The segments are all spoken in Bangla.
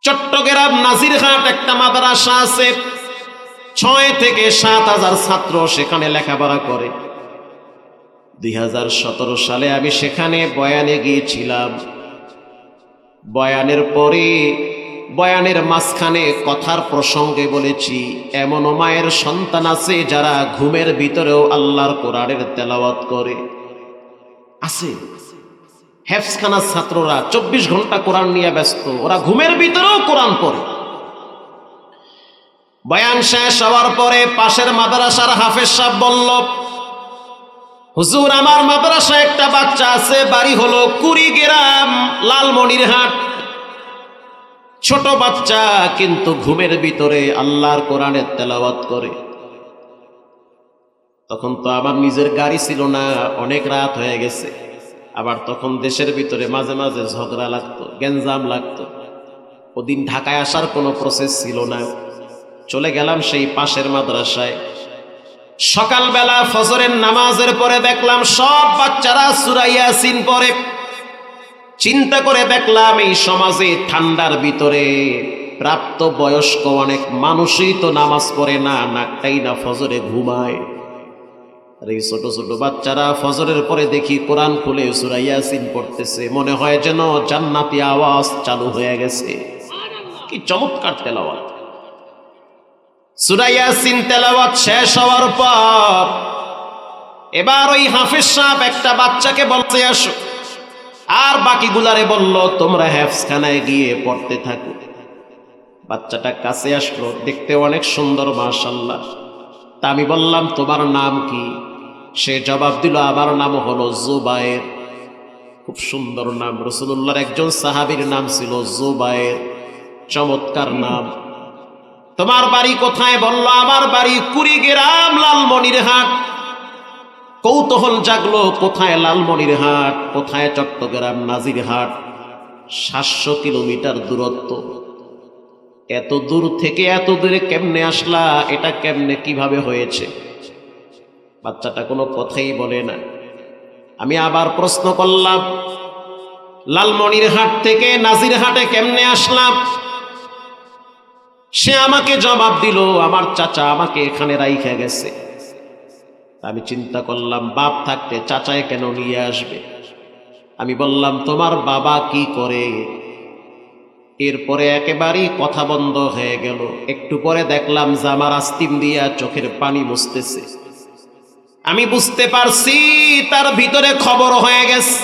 চট্টগ্রাম নাজিরহাট একটা মাদ্রাসা আছে, ৬ থেকে ৭,০০০ ছাত্র সেখানে লেখাপড়া করে। ২০১৭ সালে আমি সেখানে বয়ানে গিয়েছিলাম। বয়ানের পরে বয়ানের মাঝখানে কথার প্রসঙ্গে বলেছি, এমন মায়ের সন্তান আছে যারা ঘুমের ভিতরেও আল্লাহর কোরআনের তেলাওয়াত করে। আছে হেফজখানার ছাত্ররা ২৪ ঘন্টা কোরআন নিয়ে ব্যস্ত, ওরা ঘুমের ভিতরেও কোরআন পড়ে। বয়ান শেষ হওয়ার পরে পাশের মাদ্রাসার হাফেজ সাহেব বলল, হুজুর আমার মাদ্রাসায় একটা বাচ্চা আছে, বাড়ি হলো কুড়িগ্রাম লালমনিরহাট, ছোট বাচ্চা কিন্তু ঘুমের ভিতরে আল্লাহর কোরআনের তেলাওয়াত করে। তখন তো আমার নিজের গাড়ি ছিল না, অনেক রাত হয়ে গেছে। আবার তখন দেশের ভিতরে মাঝে মাঝে ঝগড়া লাগতো, গ্যাঞ্জাম লাগতো। ওদিন ঢাকায় আসার কোনো প্রসেস ছিল না। চলে গেলাম সেই পাশের মাদ্রাসায়। সকালবেলা ফজরের নামাজের পরে দেখলাম সব বাচ্চারা সূরা ইয়াসিন পড়ে। চিন্তা করে দেখলাম এই সমাজে ঠান্ডার ভিতরে প্রাপ্ত বয়স্ক অনেক মানুষই তো নামাজ পড়ে না, নাকটাই না ফজরে ঘুমায়। আর এই ছোট ছোট বাচ্চারা ফজরের পরে দেখি কোরআন খুলে সূরা ইয়াসিন পড়তেছে, মনে হয় যেন জান্নাতি আওয়াজ চালু হয়ে গেছে। কি চমৎকার তেলাওয়াত! সূরা ইয়াসিন তেলাওয়াত শেষ হওয়ার পর এবার ওই হাফেজ সাহেব একটা বাচ্চাকে বলতে আসো, আর বাকিগুলারে বলল তোমরা হেফজখানায় গিয়ে পড়তে থাকো। বাচ্চাটা কাছে আসলো, দেখতে অনেক সুন্দর মাশাআল্লাহ। তা আমি বললাম তোমার নাম কি? সে জবাব দিল আমার নাম হলো জুবায়ের। খুব সুন্দর নাম, রাসূলুল্লাহর একজন সাহাবীর নাম ছিল জুবায়ের, চমৎকার নাম। তোমার বাড়ি কোথায়? বলল আমার বাড়ি কুড়িগ্রাম লালমনিরহাট। কৌতূহল জাগলো, কোথায় লালমনিরহাট, কোথায় চট্টগ্রাম নাজিরহাট? ৭০০ কিলোমিটার দূরত্ব। এত দূর থেকে এত দূরে কেমনে আসলা? এটা কেমনে কিভাবে হয়েছে? বাচ্চাটা কোনো কথাই বলে না। আমি আবার প্রশ্ন করলাম, লালমনিরহাট থেকে নাজিরহাটে কেমনে আসলাম? সে আমাকে জবাব দিল আমার চাচা আমাকে এখানে রাইখা গেছে। আমি চিন্তা করলাম, বাপ থাকতে চাচায় কেন নিয়ে আসবে? আমি বললাম তোমার বাবা কি করে? এরপরে একেবারেই কথা বন্ধ হয়ে গেল। একটু পরে দেখলাম যে আমার আস্তিম দিয়া চোখের পানি মুছতেছে। আমি বুঝতে পারছি তার ভিতরে খবর হয়ে গেছে।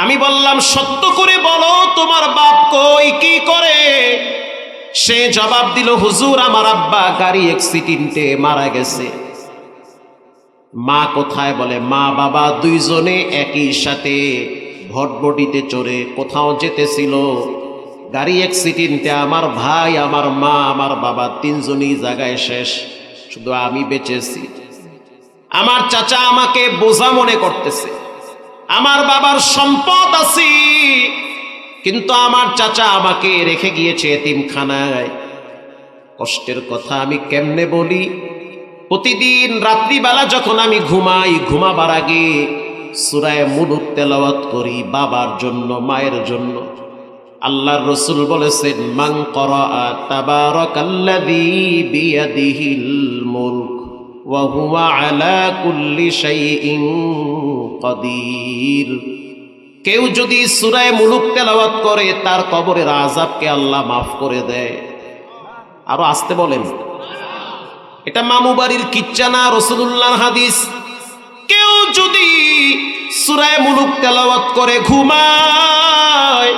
আমি বললাম সত্য করে বলো তোমার বাপ কই, কি করে? সে জবাব দিল হুজুর আমার আব্বা গাড়ি অ্যাক্সিডেন্টে মারা গেছে। মা কোথায়? বলে মা বাবা দুইজনে একই সাথে ভটভটিতে চড়ে কোথাও যেতেছিল, গাড়ি অ্যাক্সিডেন্টে আমার ভাই আমার মা আমার বাবা তিনজনই জায়গায় শেষ, শুধু আমি বেঁচেছি। আমার চাচা আমাকে বোঝা মনে করতেছে। আমার বাবার সম্পদ আছে, কিন্তু আমার চাচা আমাকে রেখে গিয়েছে এতিমখানায়। কষ্টের কথা আমি কেমনে বলি? প্রতিদিন রাত্রিবেলা যখন আমি ঘুমাই, ঘুমাবার আগে সূরা মুলুক তেলাওয়াত করি বাবার জন্য, মায়ের জন্য। আল্লাহর রাসূল বলেছেন মান ক্বারাআ তাবারাকাল্লাযী বিয়াদিহিল মুলক ওয়া হুয়া আলা কুল্লি শাইইন কাদির। কেউ যদি সূরা মুলুক তেলাওয়াত করে তার কবরের আযাবকে আল্লাহ মাফ করে দেয়। আরো আসতে বলেন, এটা মামু বাড়ির কিচ্ছা না, রাসূলুল্লাহর হাদিস। কেউ যদি সূরা মুলুক তেলাওয়াত করে ঘুমায়,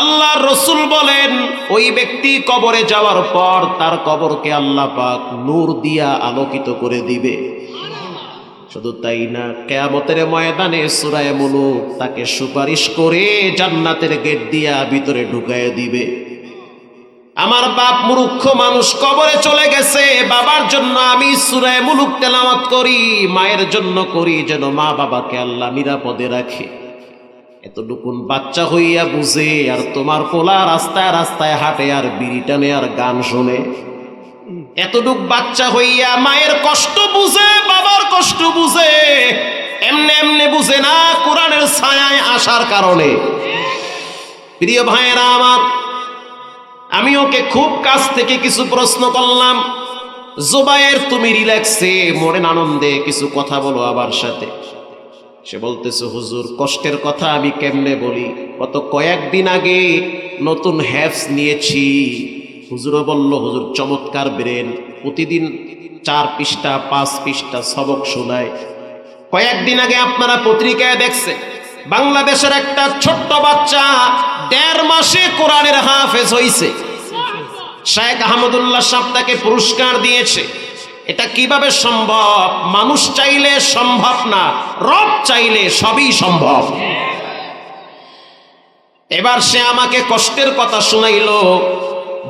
আল্লাহর রাসূল বলেন ওই ব্যক্তি কবরে যাওয়ার পর তার কবরকে আল্লাহ পাক নূর দিয়া আলোকিত করে দিবে। শুধু তাই না, কিয়ামতের ময়দানে সূরা মুলুক তাকে সুপারিশ করে জান্নাতের গেট দিয়া ভিতরে ঢুকায় দিবে। আমার বাপ মূর্খ মানুষ, কবরে চলে গেছে, বাবার জন্য আমি সূরা মুলুক তেলাওয়াত করি, মায়ের জন্য করি, যেন মা বাবাকে আল্লাহ নিরাপদে রাখে। এতটুকুন বাচ্চা হইয়া বুঝে, আর তোমার পোলা রাস্তায় রাস্তায় হাঁটে আর বিড়ি টানে আর গান শোনে। এতটুক বাচ্চা হইয়া মায়ের কষ্ট বুঝে, বাবার কষ্ট বুঝে, এমনে এমনে বুঝে না, কোরআনের ছায়ায় আসার কারণে। প্রিয় ভাইয়েরা আমার, আমি ওকে খুব কাছ থেকে কিছু প্রশ্ন করলাম, জুবায়ের তুমি রিল্যাক্সে মনের আনন্দে কিছু কথা বলো আমার সাথে। সে বলতেছে, হুজুর কষ্টের কথা আমি কেমনে বলি, গত কয়েকদিন আগে নতুন হ্যাফস নিয়েছি। হুজুরও বলল, হুজুর চমৎকার ব্রেন, প্রতিদিন 4 পৃষ্ঠা 5 পৃষ্ঠা সবক শোনায়। কয়েকদিন আগে আপনারা পত্রিকায় দেখছেন, বাংলাদেশের একটা ছোট্ট বাচ্চা 1.5 মাসে কোরআনের হাফেজ হইছে। শেখ আহমদুল্লাহ সাহেব তাকে পুরস্কার দিয়েছে। এটা কিভাবে সম্ভব? মানুষ চাইলে সম্ভব না, রব চাইলে সবই সম্ভব। এবার সে আমাকে কষ্টের কথা শুনাইল।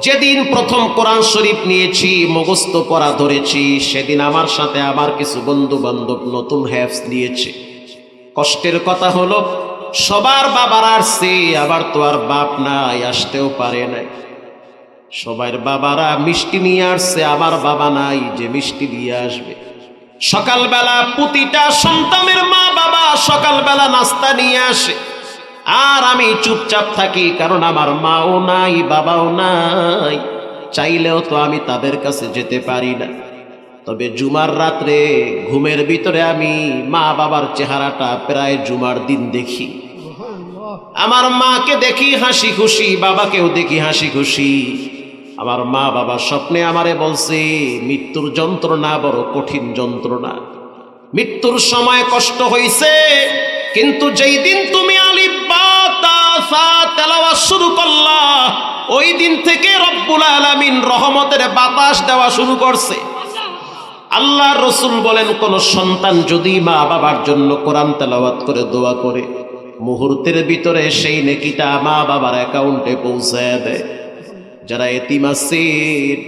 যেদিন প্রথম কোরআন শরীফ নিয়েছি, মুখস্থ পড়া ধরেছি, সেদিন আমার সাথে আমার কিছু বন্ধু বান্ধব নতুন হ্যাফস নিয়েছে। কষ্টের কথা হলো, সবার বাবার আসছে, আবার তো আর বাপ নাই, আসতেও পারে নাই। সবার বাবারা মিষ্টি নিয়ে আসছে, আমার বাবা নাই যে মিষ্টি দিয়ে আসবে। সকালবেলা প্রতিটা সন্তানের মা বাবা সকালবেলা নাস্তা নিয়ে আসে, আর আমি চুপচাপ থাকি, কারণ আমার মাও নাই বাবাও নাই, চাইলেও তো আমি তাদের কাছে যেতে পারি না। তবে জুমার রাত্রে ঘুমের ভিতরে আমি মা বাবার চেহারাটা প্রায় জুমার দিন দেখি। আমার মাকে দেখি হাসি খুশি, বাবাকেও দেখি হাসি খুশি। আমার মা বাবা স্বপ্নে আমারে বলছে, মৃত্যুর যন্ত্রণা বড় কঠিন যন্ত্রণা, মৃত্যুর সময় কষ্ট হইছে, কিন্তু যেই দিন তুমি আলিফ বা তা সা তেলাওয়াত শুরু করলা, ওই দিন থেকে রব্বুল আলামিন রহমতের বাতাস দেওয়া শুরু করছে। আল্লাহ রসুল বলেন, কোন সন্তান যদি মা বাবার জন্য কোরআন তেলাওয়াত করে দোয়া করে, মুহূর্তের ভিতরে সেই নেকিটা মা বাবার অ্যাকাউন্টে পৌঁছায় দেয়। যারা এতিম আছেন,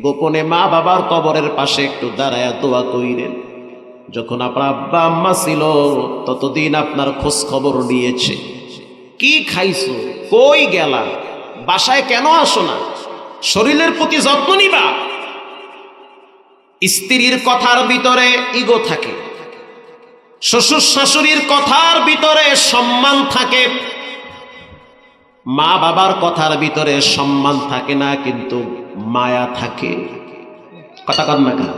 গোপনে মা বাবার কবরের পাশে একটু দাঁড়ায় দোয়া কইরেন। যখন আপনার আব্বা আম্মা ছিল, ততদিন আপনার খোঁজ খবর নিয়েছে, কি খাইছো, কই গেলা, বাসায় কেন আসো না, শরীরের প্রতি যত্ন নিবা। স্ত্রীর কথার ভিতরে ইগো থাকে, শ্বশুর শাশুড়ির কথার ভিতরে সম্মান থাকে, মা বাবার কথার ভিতরে সম্মান থাকে না, কিন্তু মায়া থাকে। কথা কন না কেন?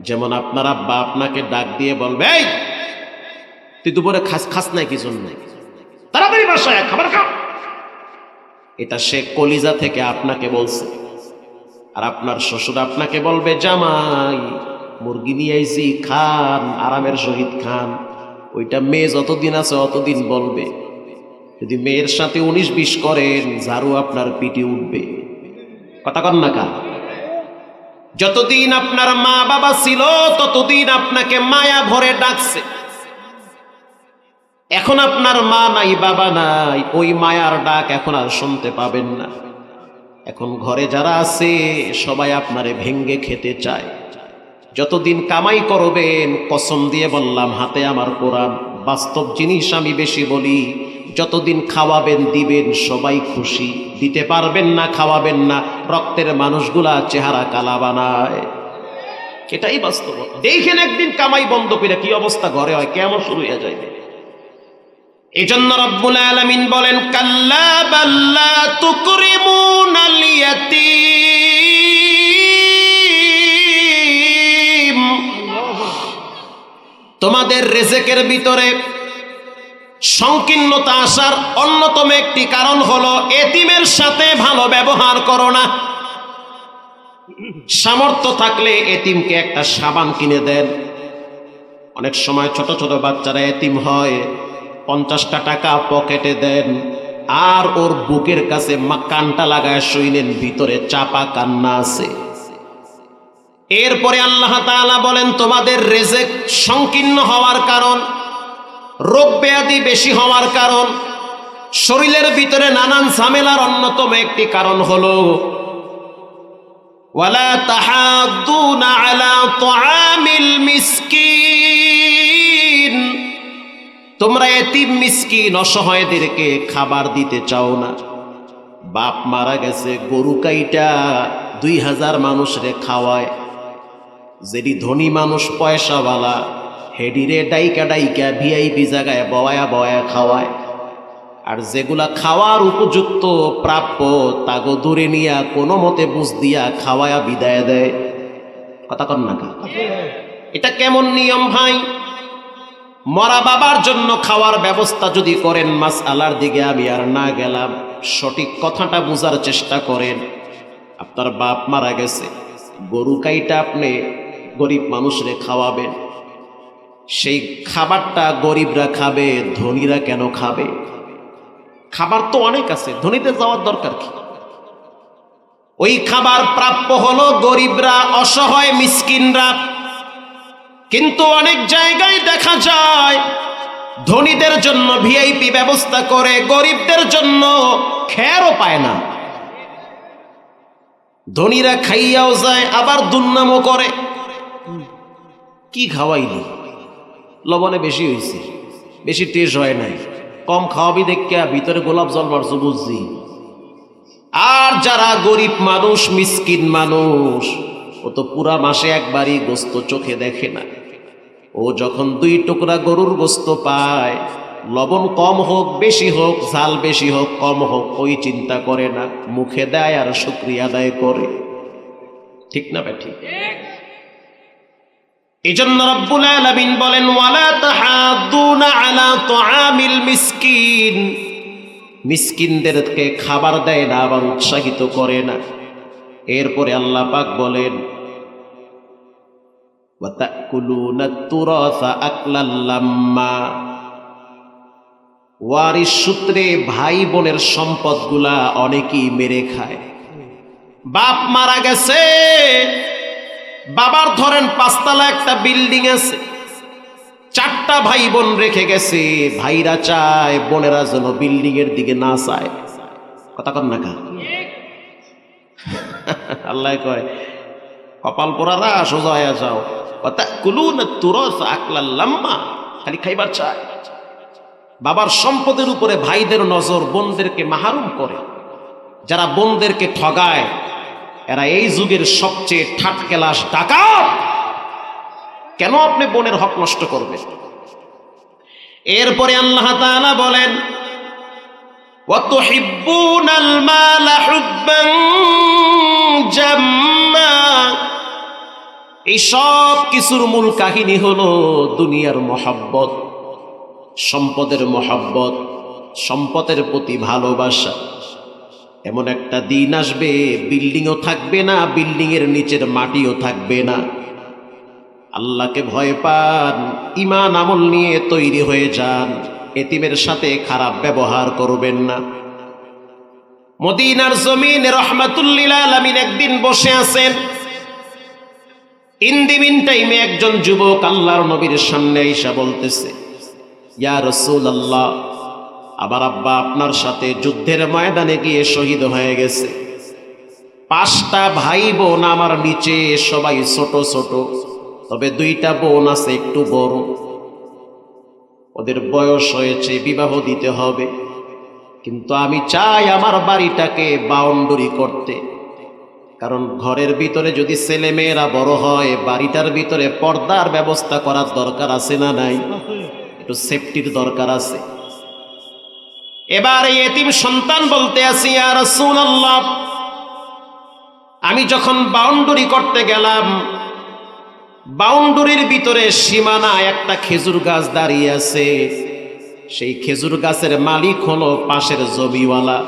যেমন আপনার আব্বা আপনাকে ডাক দিয়ে বলবে, এই তুই দুপুরে খাস নাই কি জন্য, তাড়াতাড়ি বাসায় খাবার খা। এটা সে কলিজা থেকে আপনাকে বলছে। আর আপনার শ্বশুর আপনাকে বলবে, জামাই মুরগি নিয়ে আইছি, খান, আরামের সহিত খান। ওইটা মেয়ে যতদিন আছে অতদিন বলবে। যদি মেয়ের সাথে 19-20 করেন, ঝাড়ু আপনার পিঠে উঠবে। কথা কন না কা? যতদিন আপনার মা বাবা ছিল, ততদিন আপনাকে মায়া ভরে ডাকছে। এখন আপনার মা নাই বাবা নাই, ওই মায়ার ডাক এখন আর শুনতে পাবেন না। এখন ঘরে যারা আছে সবাই আপনারে ভেঙ্গে খেতে চায়। যতদিন কামাই করবেন, কসম দিয়ে বললাম, হাতে আমার কোরআন, বাস্তব জিনিস আমি বেশি বলি, যতদিন খাওয়াবেন দিবেন সবাই খুশি, দিতে পারবেন না, খাওয়াবেন না, রক্তের মানুষগুলা চেহারা কালা বানায়। এটাই বাস্তবতা। দেখেন একদিন কামাই বন্ধ করে কি অবস্থা ঘরে হয়, কেমন শুরু হয়ে যায়। এজন্য রব্বুল আলামিন বলেন, কাল্লা বাল্লা তুকরিমুনাল ইয়াতীম। তোমাদের রিজিকের ভিতরে সংকীর্ণতা আসার অন্যতম একটি কারণ হলো এতিমের সাথে ভালো ব্যবহার করো না। সামর্থ্য থাকলে এতিমকে একটা সাবান কিনে দেন। অনেক সময় ছোট ছোট বাচ্চারা এতিম হয়, 50টা টাকা পকেটে দেন, আর ওর বুকের কাছে কানটা লাগায় শুইলেন, ভিতরে চাপা কান্না আছে। এরপরে আল্লাহ তাআলা বলেন, তোমাদের রিজিক সংকীর্ণ হওয়ার কারণ, রোগ ব্যাধি বেশি হওয়ার কারণ, শরীরের ভিতরে নানান ঝামেলার অন্যতম একটি কারণ হলো ওয়ালা তাহাদ্দুনা আলা তুআমিল মিসকিন। তোমরা এতিম মিসকিন অসহায়দেরকে খাবার দিতে চাও না। বাপ মারা গেছে, গরু কাইটা 2000 মানুষরে খাওয়ায়। যেটি ধনী মানুষ পয়সাওয়ালা, হেডিরে ডাইকা ডাইকা ভিআইপি জায়গায় বয়া বয়া খাওয়ায়। আর যেগুলা খাওয়ার উপযুক্ত প্রাপ্য তাগো দূরে নিয়া কোনো মতে বুঝ দিয়া খাওয়ায়া বিদায় দেয়। কথা কন না কা? এটা কেমন নিয়ম ভাই? মরা বাবার জন্য খাওয়ার ব্যবস্থা যদি করেন, মাসআলার দিকে আমি আর না গেলাম, সঠিক কথাটা বোঝার চেষ্টা করেন। আপনার বাপ মারা গেছে, গরু কাইটা আপনি গরিব মানুষরে খাওয়াবেন, সেই খাবারটা গরিবরা খাবে, ধনীরা কেন খাবে? খাবার তো অনেক আছে, ধনীদের যাওয়ার দরকার কি? ওই খাবার প্রাপ্য হলো গরিবরা, অসহায় মিসকিনরা। কিন্তু অনেক জায়গায় দেখা যায় ধনীদের জন্য ভিআইপি ব্যবস্থা করে, গরিবদের জন্য খেরও পায় না। ধনীরা খাইয়াও যায়, আবার দুর্নামও করে। কি খাওয়াইলি? লবণে বেশি হয়েছে, বেশি টেস্ট হয় নাই, কম খাওয়াবি দেখিয়া ভিতরে গোলাপ জল মারছো বুঝছি। আর যারা গরিব মানুষ, মিসকিন মানুষ, ও তো পুরা মাসে একবারই গোস্ত চোখে দেখে না। ও যখন 2 টুকরা গরুর গোস্ত পায়, লবণ কম হোক বেশি হোক, ঝাল বেশি হোক কম হোক, ওই চিন্তা করে না, মুখে দেয় আর শুকরিয়া আদায় করে। ঠিক না বেঠি? এজন্য রব্বুল আলামিন বলেন, ওয়ালা তাহাদ্দুনা আলা তুআমিল মিসকিন। মিসকিনদেরকে খাবার দেয় না, আবার উৎসাহিত করে না। এরপরে আল্লাহ পাক বলেন, ওয়া তাকুলুনা তুরাসা আকলাল লাম্মা। ওয়ারিস সূত্রে ভাই বোনের সম্পদগুলা অনেকেই মেরে খায়। বাপ মারা গেছে, বাবার ধরেন 5 তলা একটা বিল্ডিং আছে, 4টা ভাই বোন রেখে গেছে। ভাইরা চায় বোনেরা যেন বিল্ডিং এর দিকে না চায়। কথা কন না কা? আল্লাহ কয়, কপাল পোড়ারা সোজা হয়ে যাও, কথা কুলুন তুরাস আকলাল লাম্মা, খালি খাইবার চায়। বাবার সম্পদের উপরে ভাইদের নজর, বোনদেরকে মাহরুম করে। যারা বোনদেরকে ঠগায়, এরা এই যুগের সবচেয়ে ঠাটকেলাস ডাকাত। কেন আপনি বোনের হক নষ্ট করবেন? এরপরে আল্লাহ তাআলা বলেন, ওয়া তুহিব্বুনাল মালা হুব্বান জাম্মা। এই সব কিছুর মূল কাহিনী হলো দুনিয়ার মহব্বত, সম্পদের মহব্বত, সম্পদের প্রতি ভালোবাসা। এমন একটা দিন আসবে, বিল্ডিংও থাকবে না, বিল্ডিং এর নিচের মাটিও থাকবে না। আল্লাহকে ভয় পান, ঈমান আমল নিয়ে তৈরি হয়ে যান, এতিমের সাথে খারাপ ব্যবহার করবেন না। মদিনার জমিনে রাহমাতুল লিল আলামিন একদিন বসে আছেন। ইন দি মিন টাইমে একজন যুবক আল্লাহর নবীর সামনে এসে বলতেছে, ইয়া রাসূলুল্লাহ, আবার আব্বা আপনার সাথে যুদ্ধের ময়দানে গিয়ে শহীদ হয়ে গেছে। 5টা ভাই বোন আমার নিচে, সবাই ছোট ছোট, তবে 2টা বোন আছে একটু বড়। ওদের বয়স হয়েছে, বিবাহ দিতে হবে। কিন্তু আমি চাই আমার বাড়িটাকে বাউন্ডারি করতে, কারণ ঘরের ভিতরে যদি ছেলে মেয়েরা বড় হয়, বাড়িটার ভিতরে পর্দার ব্যবস্থা করার দরকার আছে না নাই? একটু সেফটির দরকার আছে। এবার এই এতিম সন্তান বলতে আসি, ইয়া রাসূলুল্লাহ, আমি যখন বাউন্ডারি করতে গেলাম, বাউন্ডারির ভিতরে সীমানা একটা খেজুর গাছ দাঁড়িয়ে আছে। সেই খেজুর গাছের মালিক হলো পাশের জমিওয়ালা।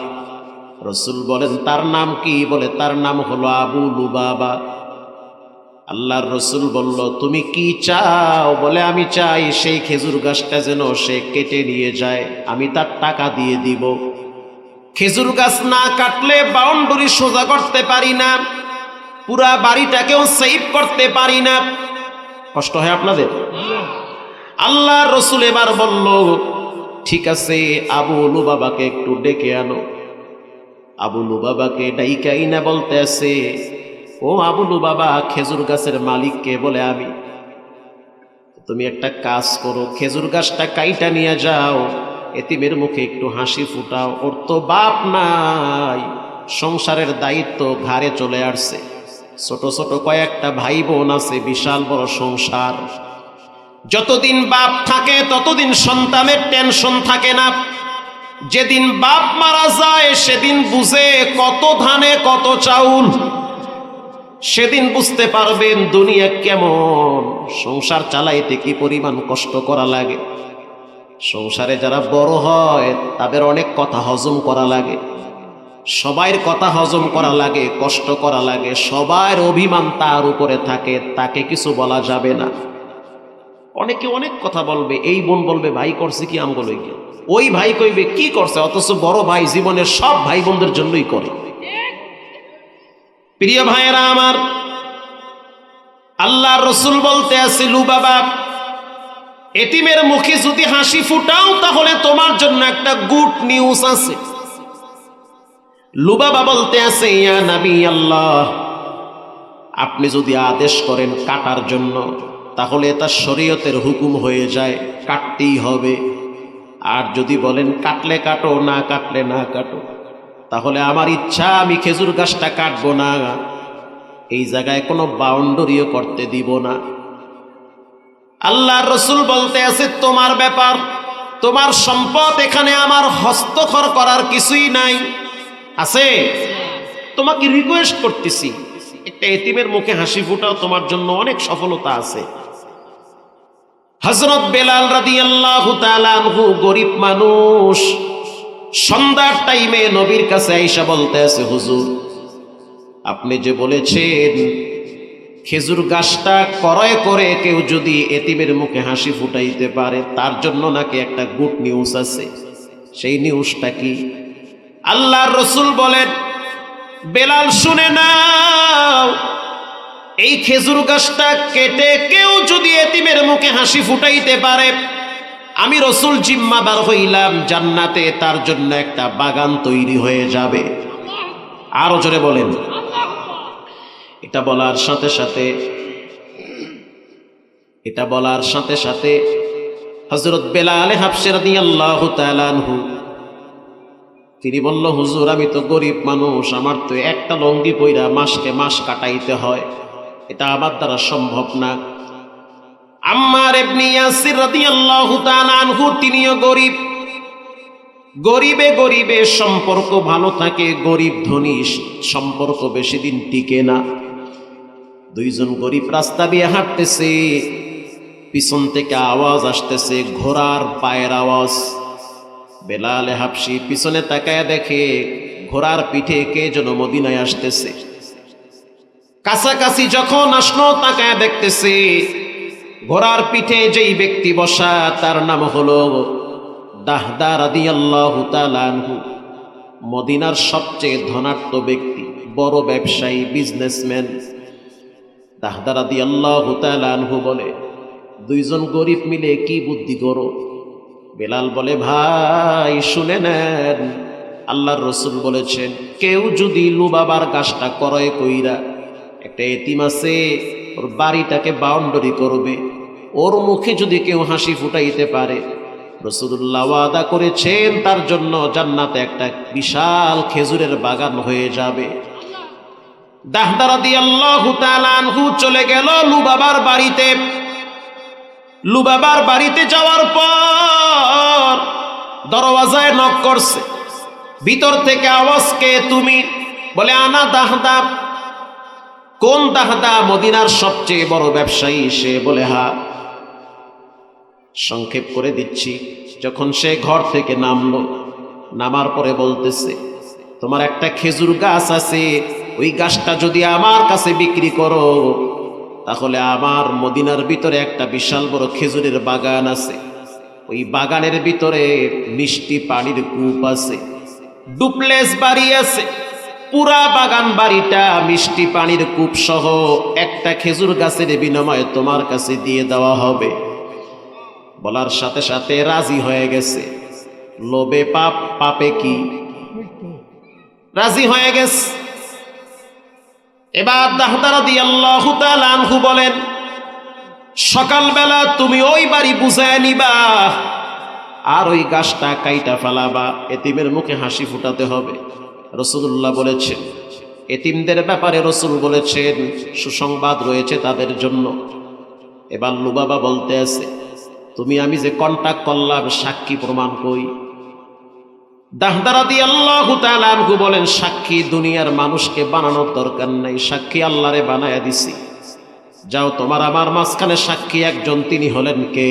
রাসূল বলেন, তার নাম কি? বলে, তার নাম হলো আবু লুবাবা। আল্লাহর রাসূল বলল, তুমি কি চাও? বলে, আমি চাই সেই খেজুর গাছটা যেন সে কেটে নিয়ে যায়, আমি তার টাকা দিয়ে দিব। খেজুর গাছ না কাটলে বাউন্ডারি সোজা করতে পারি না, পুরা বাড়িটাকেও সেভ করতে পারি না। কষ্ট হয় আপনাদের? আল্লাহর রাসূল এবার বলল, ঠিক আছে, আবু লুবাবাকে একটু ডেকে আনো। আবু লুবাবাকে ডাইকাই না বলতে আছে, ও আবু লুবাবা, খেজুর গাছের মালিককে? বলে, আমি। তুমি একটা কাজ করো, খেজুর গাছটা কাইটা নিয়ে যাও, এতিমের মুখে একটু হাসি ফুটাও। ওর তো বাপ নাই, সংসারের দায়িত্ব ঘাড়ে চলে আসছে, ছোট ছোট কয়েকটা ভাই বোন আছে, বিশাল বড় সংসার। যতদিন বাপ থাকে ততদিন সন্তানের টেনশন থাকে না। যেদিন বাপ মারা যায় সেদিন বুঝে কত ধানে কত চাউল, সেদিন বুঝতে পারবেন দুনিয়া কেমন, সংসার চালাইতে কি পরিমাণ কষ্ট করা লাগে। সংসারে যারা বড় হয় তাদের অনেক কথা হজম করা লাগে, সবার কথা হজম করা লাগে, কষ্ট করা লাগে, সবার অভিমান তার উপরে থাকে, তাকে কিছু বলা যাবে না। অনেকে অনেক কথা বলবে, এই বোন বলবে ভাই করছে কি আম বলে কি, ওই ভাই কইবে কি করছে, অথচ বড় ভাই জীবনের সব ভাই বোনদের জন্যই করে। প্রিয় ভাইয়েরা আমার, আল্লাহর রাসূল বলতে আছে, লুবাবা এতিমের মুখে যদি হাসি ফুটাও তাহলে তোমার জন্য একটা গুড নিউজ আছে। লুবাবা বলতে আছে, ইয়া নবী আল্লাহ, আপনি যদি আদেশ করেন কাটার জন্য তাহলে এটা শরীয়তের হুকুম হয়ে যায়, কাটতেই হবে। আর যদি বলেন কাটলে কাটো, না কাটলে না কাটো, তাহলে আমার ইচ্ছা আমি খেজুর গাছটা কাটবো না, এই জায়গায় কোনো বাউন্ডারিও করতে দিব না। আল্লাহর রাসূল বলতে আছে, তোমার ব্যাপার, তোমার সম্পদ, এখানে আমার হস্তক্ষর করার কিছুই নাই। আছে, তোমাকে রিকোয়েস্ট করতেছি একটা এতিমের মুখে হাসি ফুটাও, তোমার জন্য অনেক সফলতা আছে। হযরত বেলাল রাদিয়াল্লাহু তাআলা আনহু গরীব মানুষ, সন্ধ্যার টাইমে নবীর কাছে আয়েশা বলতে আছে, হুজুর আপনি যে বলেছেন খেজুর গাছটা ক্রয় করে কেউ যদি এতিমের মুখে হাসি ফুটাইতে পারে তার জন্য নাকি একটা গুড নিউজ আছে, সেই নিউজটা কি? আল্লাহর রাসূল বলেন, বেলাল শুনে নাও, এই খেজুর গাছটা কেটে কেউ যদি এতিমের মুখে হাসি ফুটাইতে পারে, আমি রাসূল জিম্মাদার হইলাম, জান্নাতে তার জন্য একটা বাগান তৈরি হয়ে যাবে। আরো জোরে বলেন। এটা বলার সাথে সাথে হযরত বেলাল হাবশী রাদিয়াল্লাহু তাআলা আনহু তিনি বলল, হুজুর আমি তো গরিব মানুষ, আমার তো একটা লঙ্গি পইরা মাসকে মাস কাটাইতে হয়, এটা আমার দ্বারা সম্ভব না। আম্মার ইবনে ইয়াসির রাদিয়াল্লাহু তাআলা আনহু তিনিও গরিব, গরিবে গরিবে সম্পর্ক ভালো থাকে, গরিব ধনী সম্পর্ক বেশি দিন টিকে না। দুইজন গরিব রাস্তা দিয়ে হাঁটতেছে, পিছন থেকে আওয়াজ আসতেছে, ঘোড়ার পায়ের আওয়াজ। বেলাল হাবশী পিছনে তাকায় দেখে ঘোড়ার পিঠে কে যেন মদিনায় আসতেছে। কাছাকাছি যখন আসলো তাকায় দেখতেছে ঘোড়ার পিঠে যেই ব্যক্তি বসা তার নাম হলো দাহদা রাদিয়াল্লাহু তাআলা আনহু, মদিনার সবচেয়ে ধনাঢ্য ব্যক্তি, বড় ব্যবসায়ী, বিজনেসম্যান। দাহদা রাদিয়াল্লাহু তাআলা আনহু বলে, দুইজন গরিব মিলে কি বুদ্ধি করো? বেলাল বলে, ভাই শুনে নেন, আল্লাহর রাসূল বলেছেন কেউ যদি লুবাবার গাছটা ক্রয় কইরা, একটা এতিম আছে ওর বাড়িটাকে বাউন্ডারি করবে, ওর মুখে যদি কেউ হাসি ফুটাইতে পারে, রাসূলুল্লাহ ওয়াদা করেছেন তার জন্য জান্নাতে একটা বিশাল খেজুরের বাগান হয়ে যাবে। দাহদা রাদিয়াল্লাহু তাআলা আনহু চলে গেল লুবাবার বাড়িতে। লুবাবার বাড়িতে যাওয়ার পর দরওয়াজায় নক করছে, ভিতর থেকে আওয়াজ, কে তুমি? বলে, আনা দাহদা। কোন দাহদা? মদিনার সবচেয়ে বড় ব্যবসায়ী। সে বলে, হ্যাঁ। সংক্ষেপ করে দিচ্ছি, যখন সে ঘর থেকে নামলো, নামার পরে বলতেছে, তোমার একটা খেজুর গাছ আছে, ওই গাছটা যদি আমার কাছে বিক্রি করো তাহলে আমার মদিনার ভিতরে একটা বিশাল বড় খেজুরের বাগান আছে, ওই বাগানের ভিতরে মিষ্টি পানির কূপ আছে, ডুপ্লেক্স বাড়ি আছে, পুরা বাগান বাড়িটা মিষ্টি পানির কূপ সহ একটা খেজুর গাছের বিনিময়ে তোমার কাছে দিয়ে দেওয়া হবে। বলার সাথে সাথে রাজি হয়ে গেছে। লোভে পাপ, পাপে কি? রাজি হয়ে গেছে। এবার দাহদা রাদিয়াল্লাহু তাআলা আনহু বলেন, সকালবেলা তুমি ওই বাড়ি বুঝায় নিবা আর ওই গাছটা কাইটা ফেলাবা, এতিমের মুখে হাসি ফুটাতে হবে। রাসূলুল্লাহ বলেছেন, এতিমদের ব্যাপারে রাসূল বলেছেন সুসংবাদ রয়েছে তাদের জন্য। এবার লুবাবা বলতে আছে, তুমি আমি যে কন্টাক্ট করলাম সাক্ষী প্রমাণ কই? দাহদা রাদিয়াল্লাহু তাআলা আনহু বলেন, সাক্ষী দুনিয়ার মানুষকে বানানোর দরকার নাই, সাক্ষী আল্লাহরে বানায়া দিছি। যাও, তোমার আমার মাঝখানে সাক্ষী একজন, তিনি হলেন কে?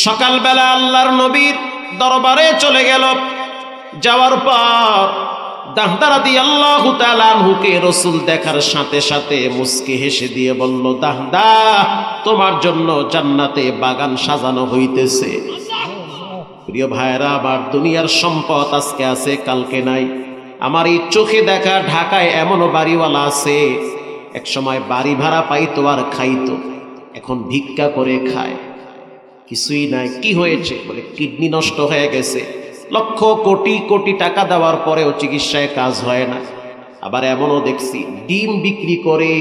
সকালবেলা আল্লাহর নবীর দরবারে চলে গেল। যাওয়ার পর দাহদা রাদিয়াল্লাহু তাআলা আনহুকে রাসূল দেখার সাথে সাথে মুস্কি হেসে দিয়ে বলল, দাহদা, তোমার জন্য জান্নাতে বাগান সাজানো হইতেছে। প্রিয় ভাইরা আমার, দুনিয়ার সম্পদ আজকে আছে, কালকে নাই। আমার এই চোখে দেখা ঢাকায় এমনও বাড়িওয়ালা আছে, এক সময় বাড়ি ভাড়া পাইতো আর খাইতো, এখন ভিক্ষা করে খায়। কিছুই নাই। কি হয়েছে? বলে কিডনি নষ্ট হয়ে গেছে, লক্ষ কোটি কোটি টাকা দেওয়ার পরেও চিকিৎসায় কাজ হয় না। আবার এমনও দেখছি ডিম বিক্রি করে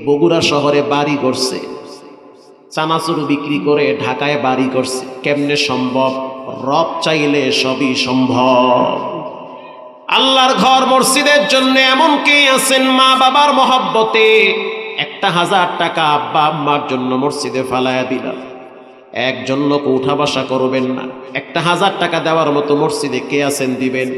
বগুড়া শহরে বাড়ি করছে, চানাচুর বিক্রি করে ঢাকায় বাড়ি করছে। কেমনে সম্ভব? রব চাইলে সবই সম্ভব। আল্লাহর ঘর মসজিদের জন্য এমন কে আছেন মা বাবার মহব্বতে 1,000 টাকা আব্বা আম্মার জন্য মসজিদে ফালায়া দিলাম, একজন লোক উঠা বসা করবেন না, 1,000 টাকা দেওয়ার মতো মসজিদে কে আছেন? দিবেন।